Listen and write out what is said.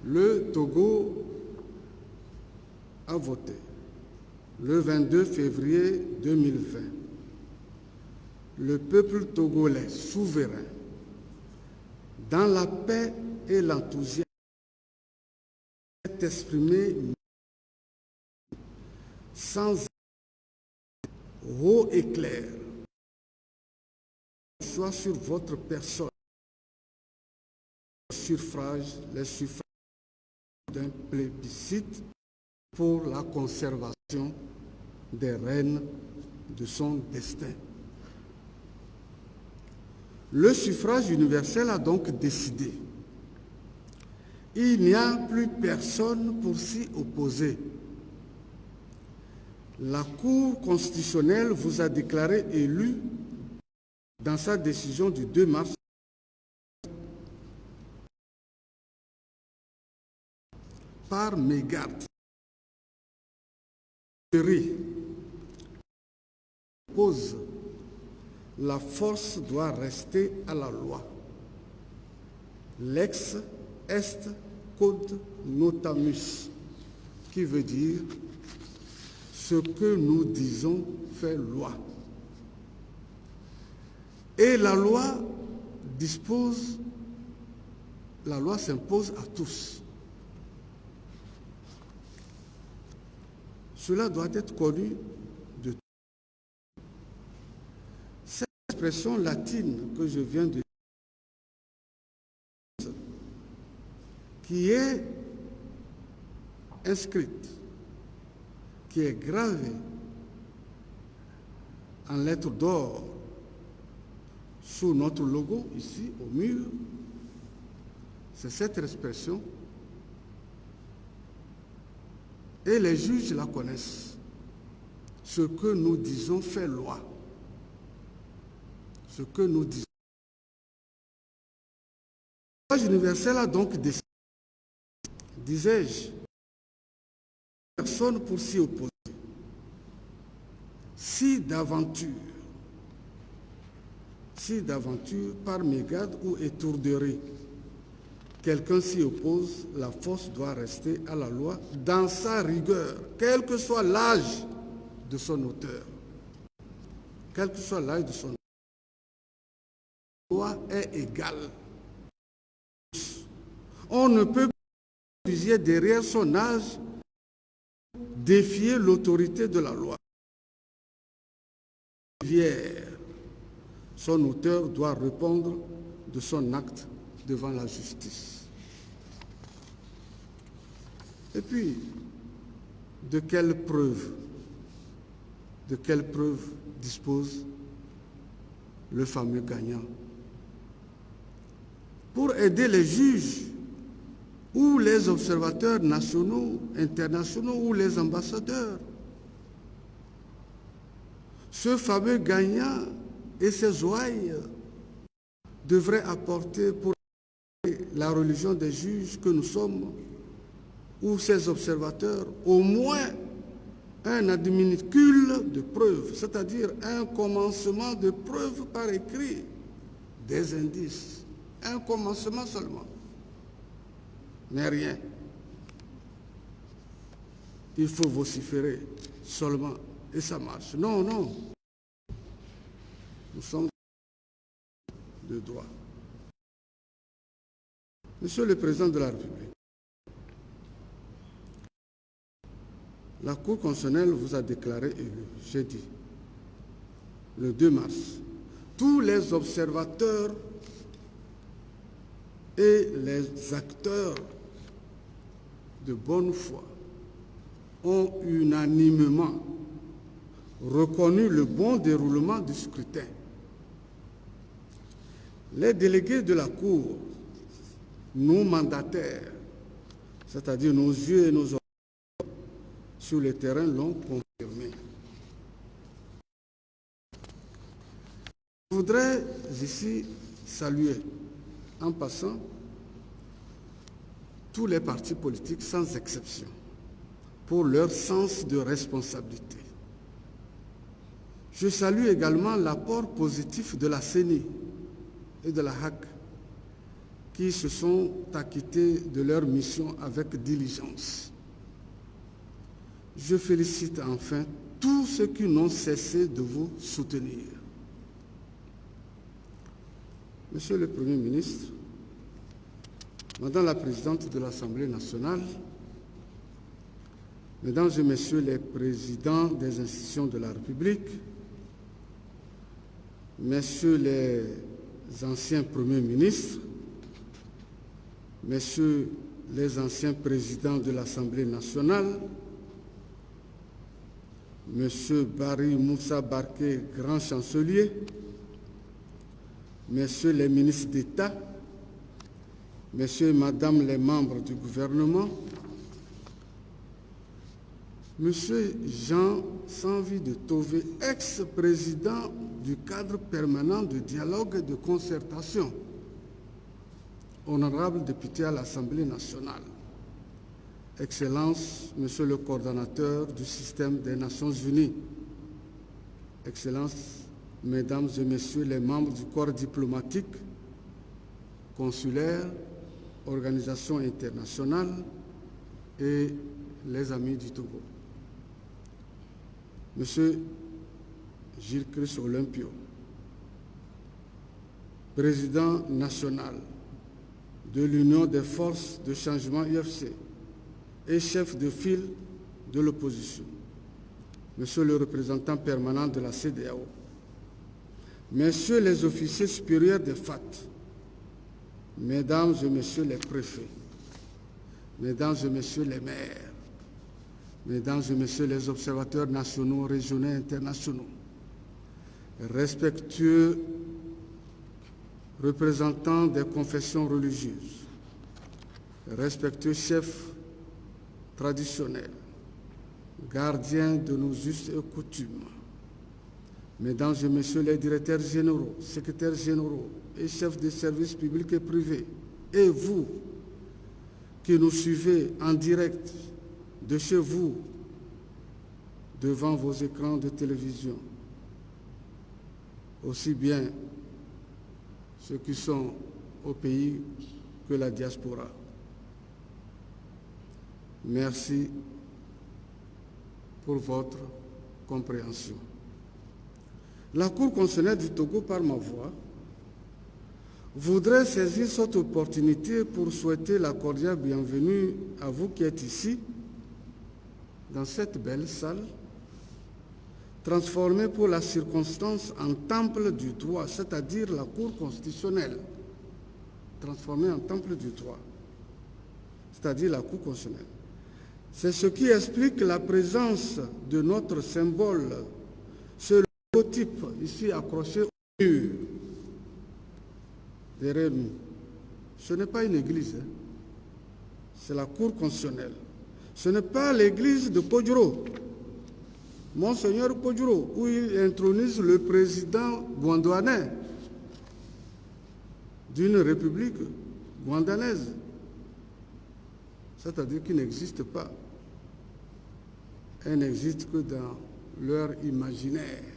Le Togo a voté le 22 février 2020. Le peuple togolais souverain, dans la paix et l'enthousiasme, s'est exprimé sans haut et clair, soit sur votre personne, les suffrages d'un plébiscite pour la conservation des rênes de son destin. Le suffrage universel a donc décidé. Il n'y a plus personne pour s'y opposer. La Cour constitutionnelle vous a déclaré élu dans sa décision du 2 mars par mégarde. Pose, la force doit rester à la loi. Lex est quod notamus, qui veut dire ce que nous disons fait loi. Et la loi s'impose à tous. Cela doit être connu de tous. Cette expression latine que je viens de dire, qui est inscrite, qui est gravée en lettres d'or sous notre logo, ici, au mur, c'est cette expression. Et les juges la connaissent. Ce que nous disons fait loi. Ce que nous disons. Le suffrage universel a donc décidé, disais-je, personne pour s'y opposer. Si d'aventure, par mégarde ou étourderie, quelqu'un s'y oppose, la force doit rester à la loi dans sa rigueur, quel que soit l'âge de son auteur. Quel que soit l'âge de son auteur. La loi est égale. On ne peut pas derrière son âge défier l'autorité de la loi. Son auteur doit répondre de son acte devant la justice. Et puis, de quelles preuves dispose le fameux gagnant? Pour aider les juges ou les observateurs nationaux, internationaux ou les ambassadeurs, ce fameux gagnant et ses ouailles devraient apporter pour la religion des juges que nous sommes, ou ces observateurs, au moins un adminicule de preuves, c'est-à-dire un commencement de preuves par écrit, des indices, un commencement seulement, mais rien. Il faut vociférer seulement et ça marche. Non, non. Nous sommes de droit. Monsieur le Président de la République, la Cour constitutionnelle vous a déclaré élu, j'ai dit, le 2 mars. Tous les observateurs et les acteurs de bonne foi ont unanimement reconnu le bon déroulement du scrutin. Les délégués de la Cour, nos mandataires, c'est-à-dire nos yeux et nos oreilles, sur le terrain l'ont confirmé. Je voudrais ici saluer, en passant, tous les partis politiques sans exception, pour leur sens de responsabilité. Je salue également l'apport positif de la CENI et de la HAC, qui se sont acquittés de leur mission avec diligence. Je félicite enfin tous ceux qui n'ont cessé de vous soutenir. Monsieur le Premier ministre, Madame la Présidente de l'Assemblée nationale, Mesdames et Messieurs les Présidents des institutions de la République, Messieurs les anciens Premiers ministres, Messieurs les anciens Présidents de l'Assemblée nationale, Monsieur Barry Moussa Barké, Grand Chancelier, Messieurs les ministres d'État, Messieurs et Madame les membres du gouvernement, Monsieur Jean Sanvi de Tové, ex-président du cadre permanent de dialogue et de concertation, honorable député à l'Assemblée nationale, Excellences, Monsieur le coordonnateur du système des Nations Unies, Excellences, Mesdames et Messieurs les membres du corps diplomatique, consulaire, organisations internationales et les amis du Togo. Monsieur Gilles Christ Olympio, président national de l'Union des forces de changement UFC et chef de file de l'opposition, Monsieur le représentant permanent de la CEDEAO, Messieurs les officiers supérieurs des FAT, Mesdames et Messieurs les préfets, Mesdames et Messieurs les maires, Mesdames et Messieurs les observateurs nationaux, régionaux et internationaux, respectueux représentants des confessions religieuses, respectueux chefs traditionnels, gardiens de nos us et coutumes, Mesdames et Messieurs les directeurs généraux, secrétaires généraux et chefs de services publics et privés, et vous qui nous suivez en direct de chez vous, devant vos écrans de télévision, aussi bien ceux qui sont au pays que la diaspora. Merci pour votre compréhension. La Cour constitutionnelle du Togo, par ma voix, voudrait saisir cette opportunité pour souhaiter la cordiale bienvenue à vous qui êtes ici, dans cette belle salle, transformée pour la circonstance en temple du droit, c'est-à-dire la Cour constitutionnelle, transformée en temple du droit, c'est-à-dire la Cour constitutionnelle. C'est ce qui explique la présence de notre symbole, ce logotype ici accroché au mur, derrière nous. Ce n'est pas une église, hein. C'est la Cour constitutionnelle. Ce n'est pas l'église de Podjoro, Monseigneur Podjoro, où il intronise le président gondwanais d'une république gondwanaise, c'est-à-dire qui n'existe pas. Elle n'existe que dans leur imaginaire.